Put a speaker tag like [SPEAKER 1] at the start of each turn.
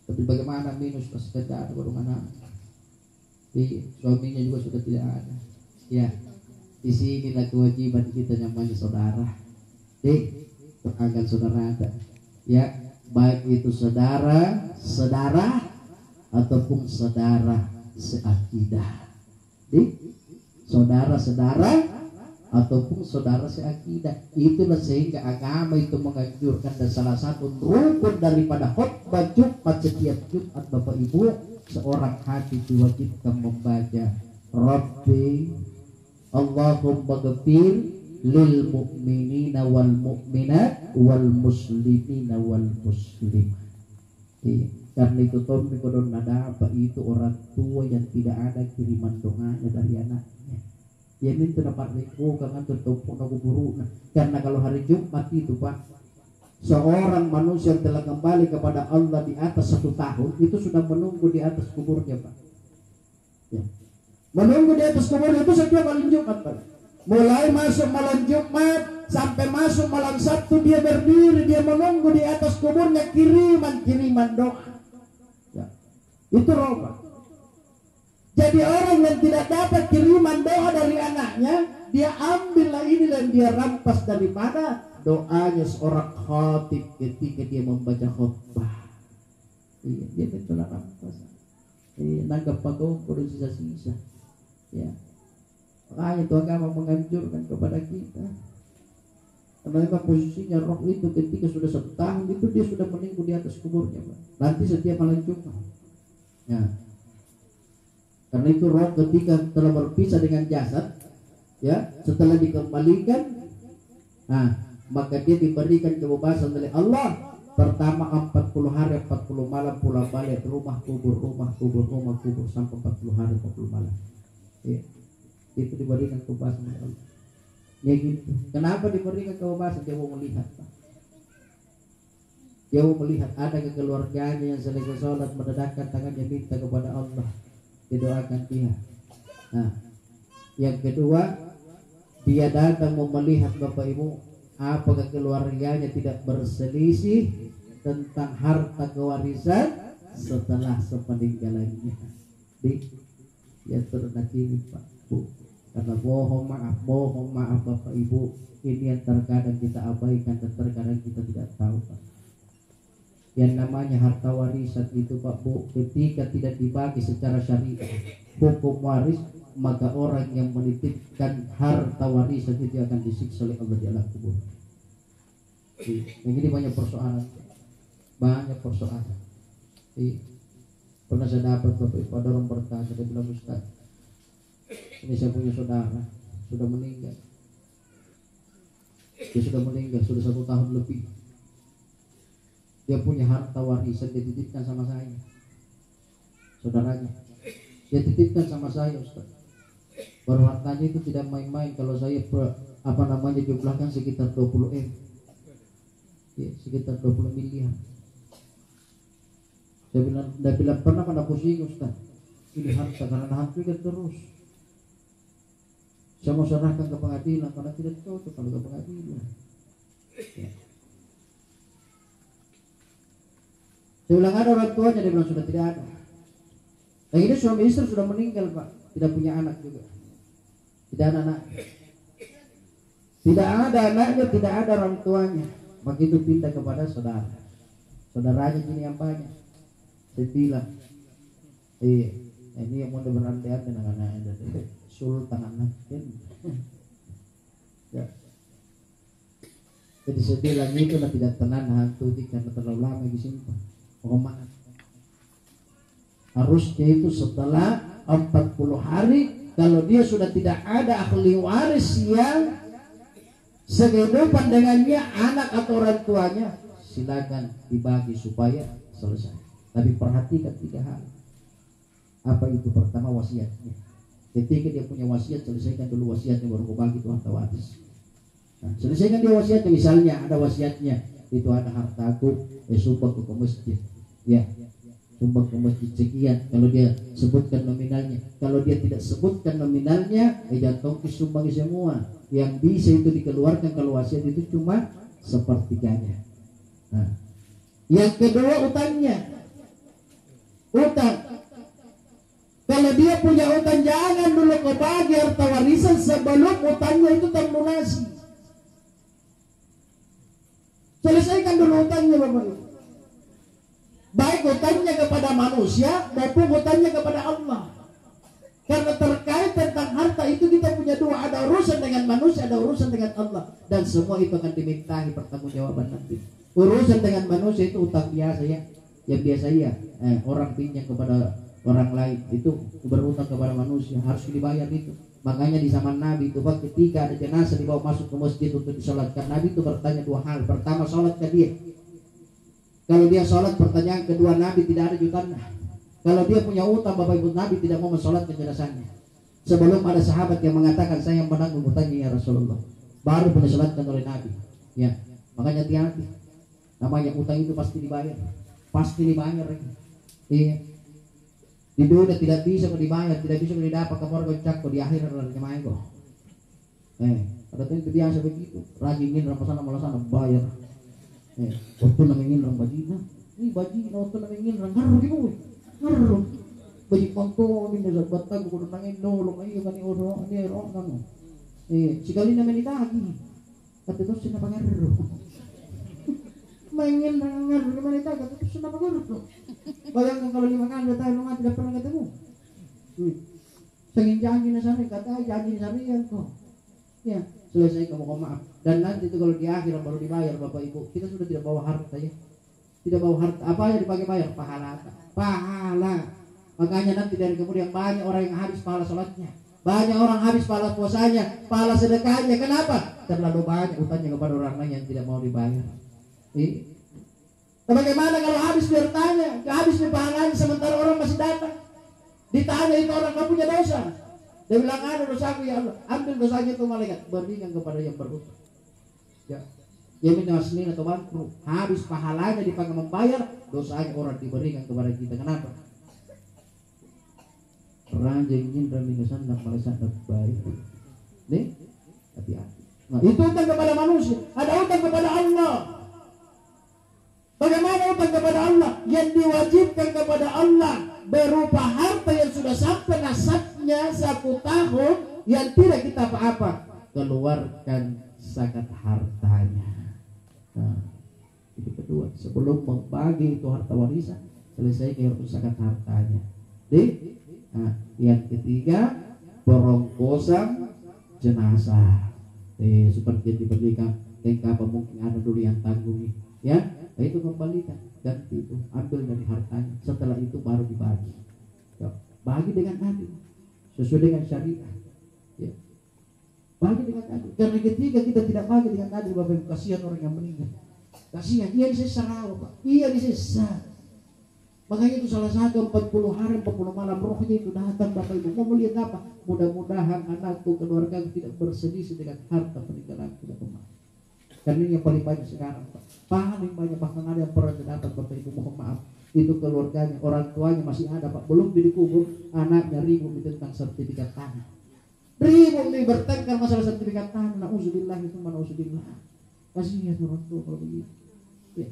[SPEAKER 1] Tapi bagaimana minus pas kerjaan anak, suaminya juga sudah tidak ada. Ya, di sinilah kewajiban kita namanya saudara. Akan saudara ada. Ya, baik itu saudara ataupun saudara seakidah. Saudara-saudara ataupun saudara seakidah. Itulah sehingga agama itu menganjurkan, dan salah satu rukun daripada khutbah Jumat setiap Jumat Bapak Ibu, seorang hati diwajibkan membaca Rabbi Allahumma ghafir lil mu'minina wal mu'minat wal muslimina wal muslimat. Karena itu Tommy kodon ada apa itu orang tua yang tidak ada kiriman doanya dari anaknya. Ya minta dapat reko karena tertumpuk aku buruk. Karena kalau hari Jumat itu Pak, seorang manusia yang telah kembali kepada Allah di atas 1 tahun itu sudah menunggu di atas kuburnya Pak. Ya. Menunggu di atas kuburnya itu setiap malam Jumat Pak. Mulai masuk malam Jumat sampai masuk malam Sabtu dia berdiri, dia menunggu di atas kuburnya kiriman doa. Ya. Itu roh. Jadi orang yang tidak dapat kiriman doa dari anaknya, dia ambillah ini dan dia rampas dari mana? Doanya seorang khatib ketika dia membaca khutbah. Iya, dia telah rampas. Nanggap pagong kudu sisa-sisa. Ya. Makanya itu agama menganjurkan kepada kita. Karena posisinya roh itu ketika sudah 1 tahun itu dia sudah menunggu di atas kuburnya Pak. Nanti setiap malam Jumat. Ya. Karena itu roh ketika telah berpisah dengan jasad, ya, setelah dikembalikan, maka dia diberikan kebebasan oleh Allah. Pertama 40 hari 40 malam pulang balik rumah kubur sampai 40 hari 40 malam. Ya. Itu diberikan kebebasan oleh Allah. Ya gitu. Kenapa diberikan kebebasan? Dia mau melihat Pak. Dia mau melihat ada kekeluarganya yang selesai sholat mendedahkan tangannya minta kepada Allah, didoakan dia. Nah, yang kedua, dia datang mau melihat Bapak Ibu apakah keluarganya tidak berselisih tentang harta kewarisan setelah sepeninggalannya. Ya terjadi Pak Bu. Karena bohong maaf Bapak Ibu, ini yang terkadang kita abaikan dan terkadang kita tidak tahu Pak. Yang namanya harta warisan itu Pak Bu, ketika tidak dibagi secara syariat hukum waris, maka orang yang menitipkan harta warisan itu akan disiksa oleh Allah di alam kubur. Ini banyak persoalan. Pernah saya dapat Bapak Ibu, ada orang bertanya, dia bilang Ustaz, ini saya punya saudara sudah meninggal. Dia sudah meninggal sudah 1 tahun lebih. Dia punya harta warisan, dia titipkan sama saya. Saudaranya, dia titipkan sama saya Ustaz. Baru hartanya itu tidak main-main. Kalau saya jumlahkan sekitar 20 M. Ya, sekitar 20 miliar. Dia bilang pernah pada pusing Ustaz. Ini harta karena hancurkan terus. Saya mau serahkan ke pengadilan karena tidak cocok kalau ke pengadilan. Ya. Saya bilang ada orang tuanya, dia bilang sudah tidak ada. Dan ini suami istri sudah meninggal Pak, tidak punya anak juga. Tidak ada anak. Tidak ada anaknya, tidak ada orang tuanya. Begitu pindah kepada saudara. Saudaranya ini yang banyak. Saya bilang, ini yang mau berandai dengan anaknya. Sultan anak. Ya. Jadi saya bilang itu tidak tenang hantu karena terlalu lama disimpan. Maaf. Harusnya itu setelah 40 hari, kalau dia sudah tidak ada ahli waris yang sekehidupan dengannya, anak atau orang tuanya, silakan dibagi supaya selesai. Tapi perhatikan 3 hal. Apa itu? Pertama, wasiatnya. Ketika dia punya wasiat, selesaikan dulu wasiatnya, baru kau bagi itu harta waris. Nah, selesaikan dia wasiatnya. Misalnya ada wasiatnya, itu ada hartaku, sumbang ke masjid. Ya, sumbang ke masjid sekian. Kalau dia sebutkan nominalnya, kalau dia tidak sebutkan nominalnya, jantung sumbang semua. Yang bisa itu dikeluarkan kalau wasiat itu cuma 1/3. Nah, yang kedua utangnya. Utang. Kalau dia punya utang, jangan dulu kau bagi harta warisan sebelum utangnya itu terlunasi. Selesaikan dulu utangnya, Bapak Ibu. Baik utangnya kepada manusia maupun utangnya kepada Allah. Karena terkait tentang harta itu kita punya dua, ada urusan dengan manusia, ada urusan dengan Allah, dan semua itu akan dimintai pertanggungjawaban nanti. Urusan dengan manusia itu utang biasa ya, yang biasa ya, orang pinjam kepada orang lain itu berutang kepada manusia harus dibayar itu. Makanya di zaman Nabi itu Pak, ketika ada jenazah dibawa masuk ke masjid untuk disolatkan, Nabi itu bertanya dua hal. Pertama, sholatkan dia. Kalau dia sholat, pertanyaan kedua, Nabi tidak ada jutannya. Kalau dia punya utang, Bapak Ibu, Nabi tidak mau mensolatkan jenazahnya. Sebelum ada sahabat yang mengatakan saya yang menanggung utangnya ya Rasulullah, baru pun disolatkan oleh Nabi. Ya, makanya hati-hati. Namanya utang itu pasti dibayar, pasti dibayar. Iya. Di dunia tidak bisa kau dibayar, tidak bisa kau didapat kamu kocak kau di akhir adalah kemana kau. Ada itu biasa begitu. Rajin rampas sana malah sana bayar. Waktu namanya rambajina, ini bajina waktu namanya ngaruh gitu. Ngaruh. Bagi konto ini dah batang kudu nangin nolong ayo kan orang ini orang kamu. Sekali namanya ditagi. Kata tu sina pangaruh. Mainin ngaruh di mana ditagi kata tu sina pangaruh. Bayangkan kalau 5 kali tayo mga tidak pernah ketemu. Sangin janji na sana kata janji na sana yan ko. Ya, selesai kamu maaf. Dan nanti itu kalau di akhir baru dibayar Bapak Ibu. Kita sudah tidak bawa harta ya. Tidak bawa harta. Apa yang dipakai bayar? Pahala. Pahala. Makanya nanti dari kemudian banyak orang yang habis pahala sholatnya. Banyak orang habis pahala puasanya, pahala sedekahnya. Kenapa? Terlalu banyak utangnya kepada orang lain yang tidak mau dibayar. Bagaimana kalau habis bertanya, habis pahalanya sementara orang masih datang. Ditanya itu orang kamu punya dosa. Dia bilang ada dosaku ya Allah. Ambil dosanya itu malaikat. Berikan kepada yang berhutang. Ya. Yamin wasnin atau bangkrut. Habis pahalanya dipakai membayar, dosanya orang diberikan kepada kita. Kenapa? Raja ingin dan kesan dan malasan dan baik. Nih, hati-hati. Nah, itu utang kepada manusia. Ada utang kepada Allah. Bagaimana utang kepada Allah? Yang diwajibkan kepada Allah berupa harta yang sudah sampai nasabnya 1 tahun yang tidak kita apa-apa, keluarkan zakat hartanya. Nah, itu kedua. Sebelum membagi itu harta warisan, selesaikan zakat hartanya. Nah, yang ketiga, perongkosan jenazah. Seperti yang diberikan apa mungkin ada dulu yang tanggung ya. Nah, itu kembalikan, ganti itu, ambil dari hartanya. Setelah itu baru dibagi. Ya, bagi dengan adil, sesuai dengan syariat. Ya. Bagi dengan adil. Karena ketika kita tidak bagi dengan adil, Bapak Ibu, kasihan orang yang meninggal. Kasihan, ia disesat, Pak. Ia disesat. Makanya itu salah satu 40 hari 40 malam rohnya itu datang Bapak Ibu. Mau melihat apa? Mudah-mudahan anakku, keluarga tidak berselisih dengan harta peninggalanku dan rumah. Karena ini yang paling banyak sekarang, Pak. Paling banyak, bahkan ada yang pernah dapat Bapak Ibu, mohon maaf. Itu keluarganya, orang tuanya masih ada Pak. Belum dikubur, anaknya ribut tentang sertifikat tanah. Ribut nih bertengkar masalah sertifikat tanah. Na'udzubillah itu na'udzubillah. Kasihan orang tua kalau begitu. Ya.